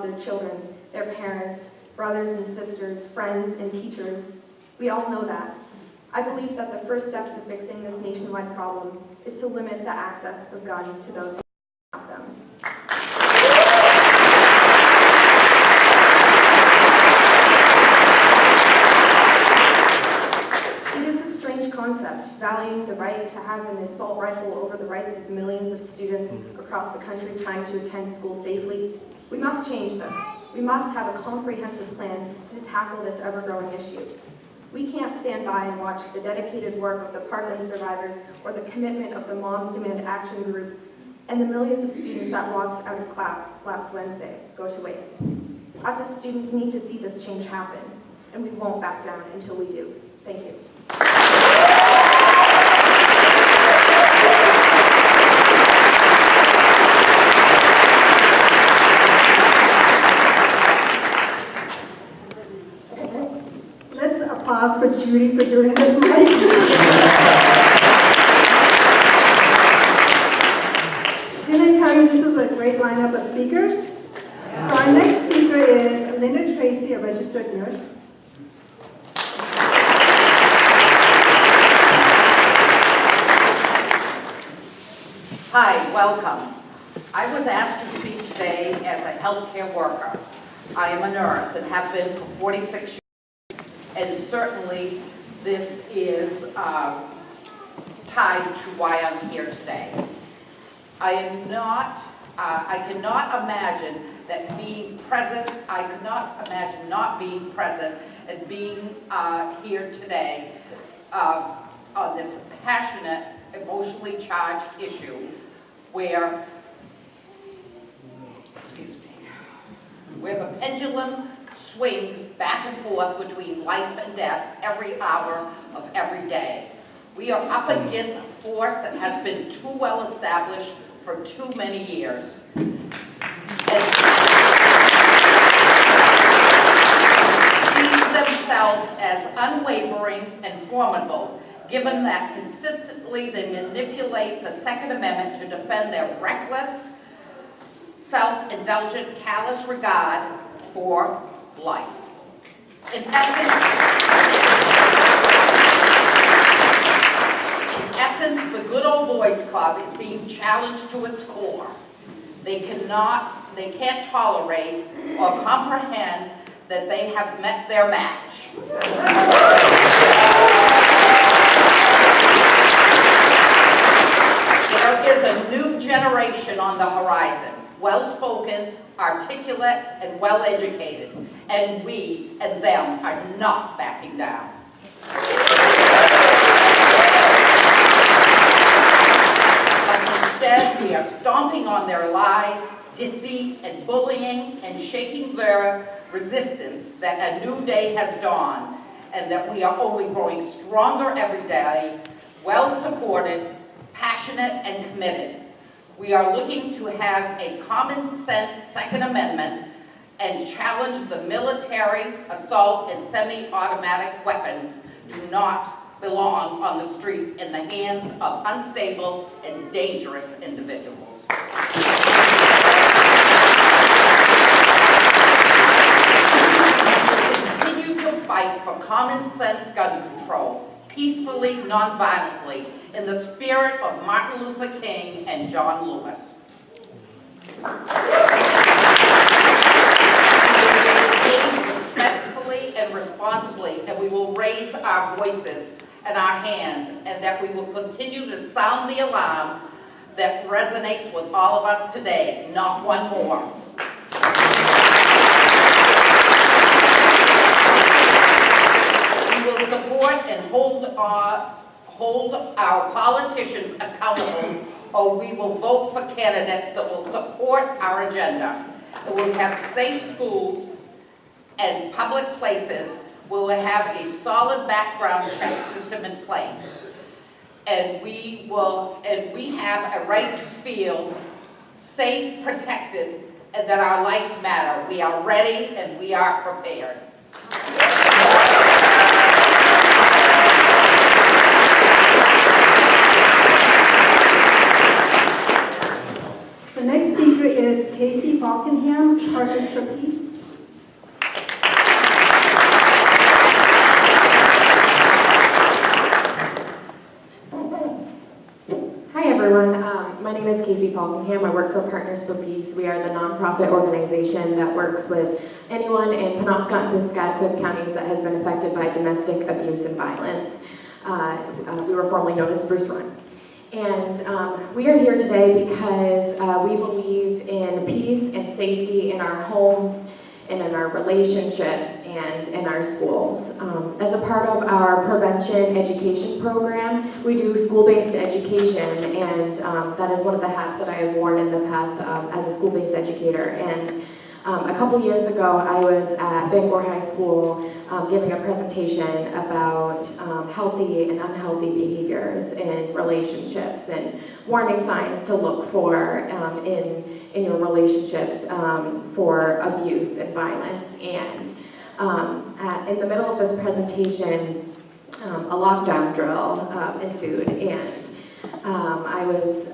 their children, their parents, brothers and sisters, friends and teachers. We all know that. I believe that the first step to fixing this nationwide problem is to limit the access of guns to those who have them. It is a strange concept, valuing the right to have an assault rifle over the rights of millions of students across the country trying to attend school safely. We must change this. We must have a comprehensive plan to tackle this ever-growing issue. We can't stand by and watch the dedicated work of the Parkland survivors or the commitment of the Moms Demand Action Group and the millions of students that walked out of class last Wednesday go to waste. Us as students need to see this change happen, and we won't back down until we do. Thank you. Applause for Judy for doing this mic. Didn't I tell you this is a great lineup of speakers? Yeah. So our next speaker is Linda Tracy, a registered nurse. Hi, welcome. I was asked to speak today as a healthcare worker. I am a nurse and have been for 46 years. And certainly this is tied to why I'm here today. I cannot imagine that being present, I could not imagine not being present and being here today on this passionate, emotionally charged issue where the pendulum swings back and forth between life and death every hour of every day. We are up against a force that has been too well established for too many years. And sees themselves as unwavering and formidable, given that consistently they manipulate the Second Amendment to defend their reckless, self-indulgent, callous regard for life. In essence, the Good Old Boys Club is being challenged to its core. They can't tolerate or comprehend that they have met their match. There is a new generation on the horizon, well-spoken, articulate, and well-educated, and we and them are not backing down. But instead, we are stomping on their lies, deceit, and bullying, and shaking their resistance that a new day has dawned, and that we are only growing stronger every day, well-supported, passionate, and committed. We are looking to have a common sense Second Amendment and challenge the military, assault, and semi-automatic weapons do not belong on the street in the hands of unstable and dangerous individuals. We continue to fight for common sense gun control, peacefully, non-violently, in the spirit of Martin Luther King and John Lewis. We will engage respectfully and responsibly, and we will raise our voices and our hands, and that we will continue to sound the alarm that resonates with all of us today, not one more. We will support and hold our politicians accountable, or we will vote for candidates that will support our agenda. And we'll have safe schools and public places. We'll have a solid background check system in place. And we have a right to feel safe, protected, and that our lives matter. We are ready and we are prepared. The next speaker is Casey Falkenham, Partners for Peace. Hi everyone, my name is Casey Falkenham. I work for Partners for Peace. We are the nonprofit organization that works with anyone in Penobscot and Piscataquis counties that has been affected by domestic abuse and violence. We were formerly known as Spruce Run. And we are here today because we believe in peace and safety in our homes and in our relationships and in our schools. As a part of our prevention education program, we do school-based education, and that is one of the hats that I have worn in the past as a school-based educator. And a couple years ago, I was at Bangor High School giving a presentation about healthy and unhealthy behaviors in relationships and warning signs to look for in your relationships for abuse and violence. And in the middle of this presentation, a lockdown drill ensued, and I was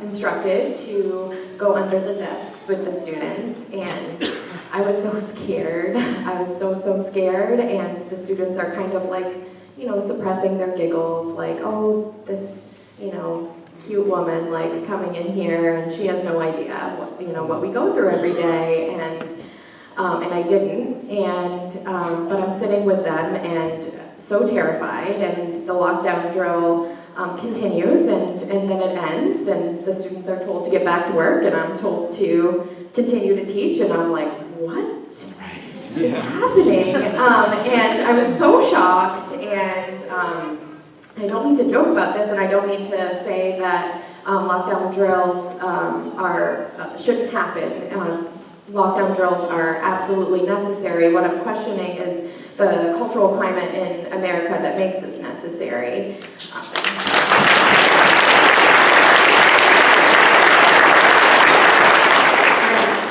instructed to go under the desks with the students, and I was so scared. I was so scared, and the students are kind of like, suppressing their giggles, like, oh, this, cute woman, like, coming in here, and she has no idea what we go through every day, and I didn't, but I'm sitting with them and so terrified, and the lockdown drill continues, and then it ends, and the students are told to get back to work, and I'm told to continue to teach, and I'm like, what is happening? And I was so shocked, and I don't mean to joke about this, and I don't mean to say that lockdown drills shouldn't happen. Lockdown drills are absolutely necessary. What I'm questioning is the cultural climate in America that makes this necessary.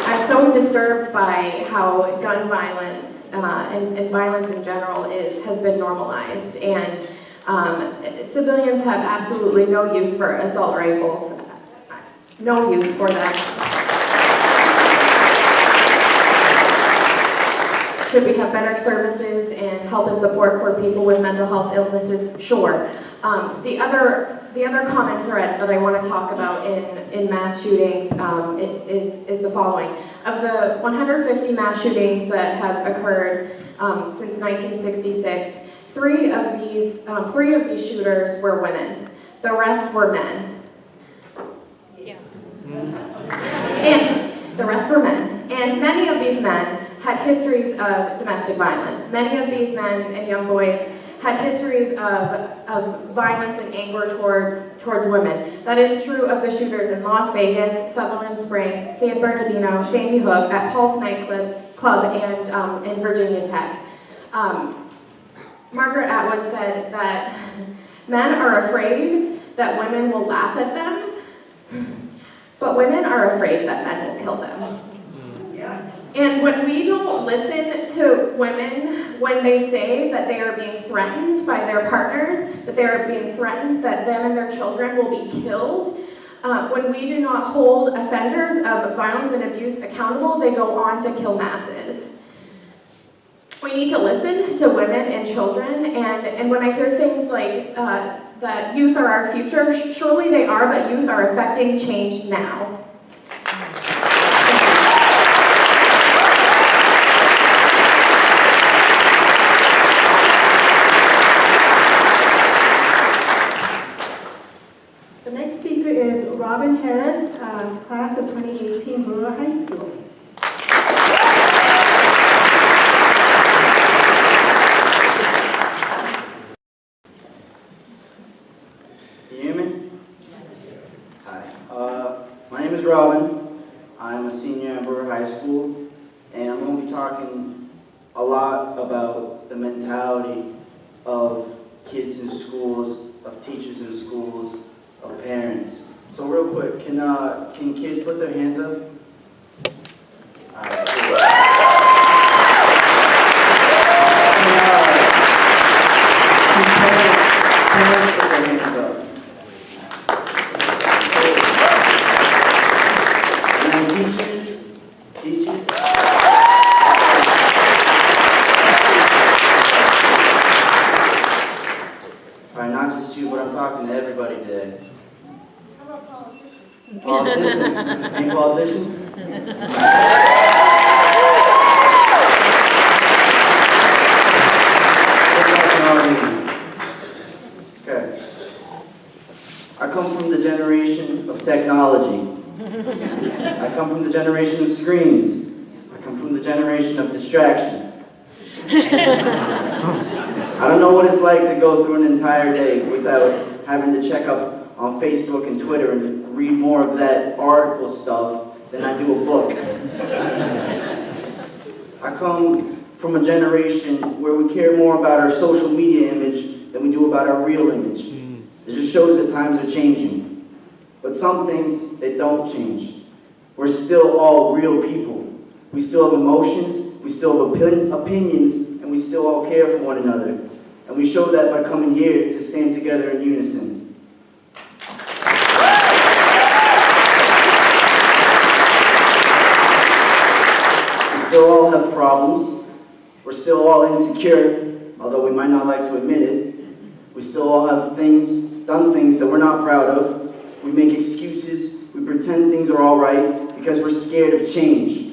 I'm so disturbed by how gun violence and violence in general has been normalized, and civilians have absolutely no use for assault rifles. No use for them. Should we have better services and help and support for people with mental health illnesses? Sure. The other common thread that I want to talk about in mass shootings is the following. Of the 150 mass shootings that have occurred since 1966, three of these shooters were women. The rest were men. Yeah. And the rest were men. And many of these men had histories of domestic violence. Many of these men and young boys had histories of violence and anger towards women. That is true of the shooters in Las Vegas, Sutherland Springs, San Bernardino, Sandy Hook, at Pulse nightclub, and in Virginia Tech. Margaret Atwood said that men are afraid that women will laugh at them, but women are afraid that men will kill them. Yes. And when we don't listen to women when they say that they are being threatened by their partners, that they are being threatened that them and their children will be killed, when we do not hold offenders of violence and abuse accountable, they go on to kill masses. We need to listen to women and children, and when I hear things like that youth are our future, surely they are, but youth are affecting change now. The next speaker is Robin Harris, class of 2018, Brewer High School. Can you hear me? Hi. My name is Robin. I'm a senior at Brewer High School, and I'm going to be talking a lot about the mentality of kids in schools, of teachers in schools, of parents. So real quick, can kids put their hands up? All right, cool. Parents put their hands up. teachers. All right, not just you, but I'm talking to everybody today. How about politicians? Politicians? Any politicians? Okay. I come from the generation of technology. I come from the generation of screens. I come from the generation of distractions. I don't know what it's like to go through an entire day without having to check up on Facebook and Twitter and read more of that article stuff than I do a book. I come from a generation where we care more about our social media image than we do about our real image. It just shows that times are changing. But some things, they don't change. We're still all real people. We still have emotions, we still have opinions, and we still all care for one another. And we show that by coming here to stand together in unison. We still all have problems. We're still all insecure, although we might not like to admit it. We still all have done things that we're not proud of. We make excuses, we pretend things are all right because we're scared of change.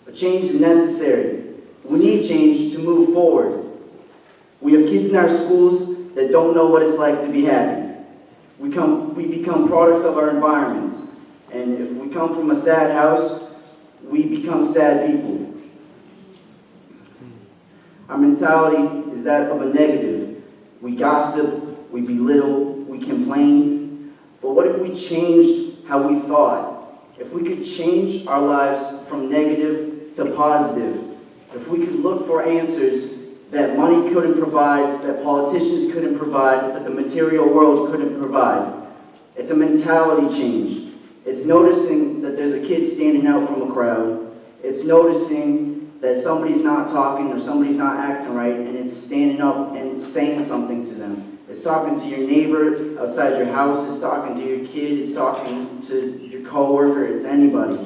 But change is necessary. We need change to move forward. We have kids in our schools that don't know what it's like to be happy. We become products of our environments. And if we come from a sad house, we become sad people. Our mentality is that of a negative. We gossip, we belittle, we complain. But what if we changed how we thought? If we could change our lives from negative to positive? If we could look for answers that money couldn't provide, that politicians couldn't provide, that the material world couldn't provide? It's a mentality change. It's noticing that there's a kid standing out from a crowd. It's noticing that somebody's not talking or somebody's not acting right, and it's standing up and saying something to them. It's talking to your neighbor outside your house. It's talking to your kid. It's talking to your coworker. It's anybody.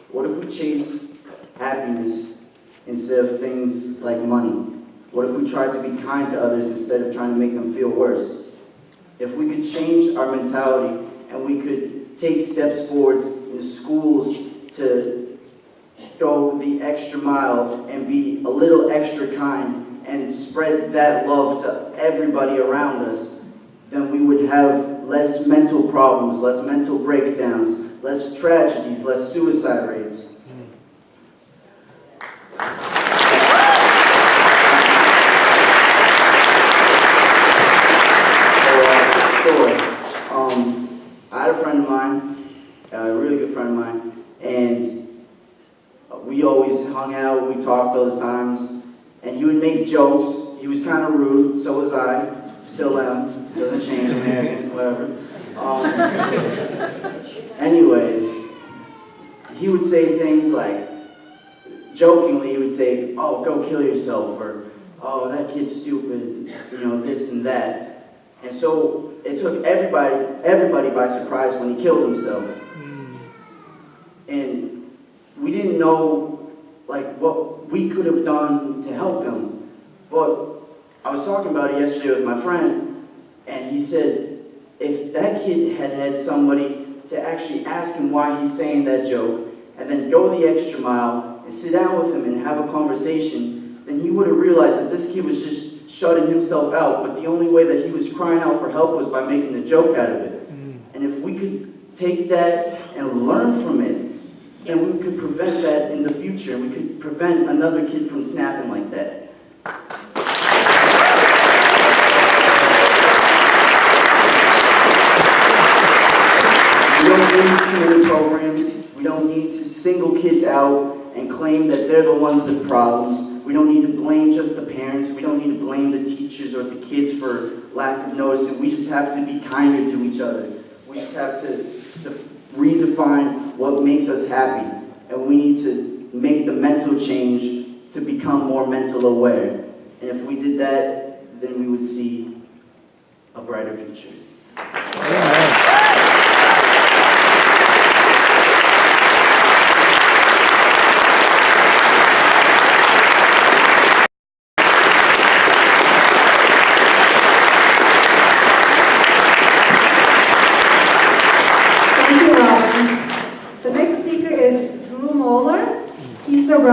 What if we chase happiness instead of things like money? What if we tried to be kind to others instead of trying to make them feel worse? If we could change our mentality and we could take steps forwards in schools to go the extra mile and be a little extra kind and spread that love to everybody around us, then we would have less mental problems, less mental breakdowns, less tragedies, less suicide rates. I had a friend of mine, a really good friend of mine, and we always hung out, we talked all the times, and he would make jokes. He was kind of rude, so was I, still am, doesn't change, American, whatever. Anyways, he would say things like, jokingly, he would say, "Oh, go kill yourself," or, "Oh, that kid's stupid," this and that. And so it took everybody by surprise when he killed himself. And we didn't know, what we could have done to help him. But I was talking about it yesterday with my friend, and he said, if that kid had had somebody to actually ask him why he's saying that joke, and then go the extra mile and sit down with him and have a conversation, then he would have realized that this kid was just shutting himself out, but the only way that he was crying out for help was by making a joke out of it. And if we could take that and learn from it, then we could prevent that in the future. We could prevent another kid from snapping like that. We don't need too many programs. We don't need to single kids out and claim that they're the ones with problems. We don't need to blame just the parents. We don't need to blame the teachers or the kids for lack of noticing. We just have to be kinder to each other. We just have to redefine what makes us happy. And we need to make the mental change to become more mental aware. And if we did that, then we would see a brighter future. Amen.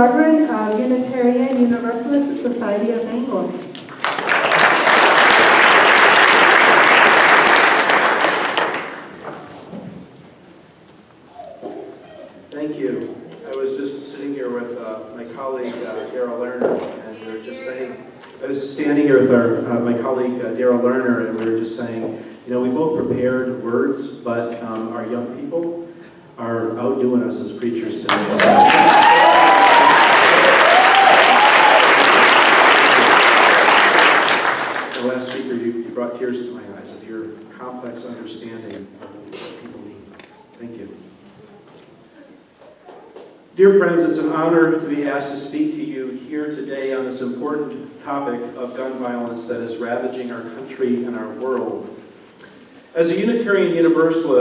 Reverend of Unitarian Universalist Society of Bangor. Thank you. I was just sitting here with my colleague Daryl Lerner, and we were just saying, I was standing here with my colleague Daryl Lerner, and we were just saying, you know, we both prepared words, but our young people are outdoing us as preachers today. The last speaker, you brought tears to my eyes of your complex understanding of what people need. Thank you. Dear friends, it's an honor to be asked to speak to you here today on this important topic of gun violence that is ravaging our country and our world. As a Unitarian Universalist,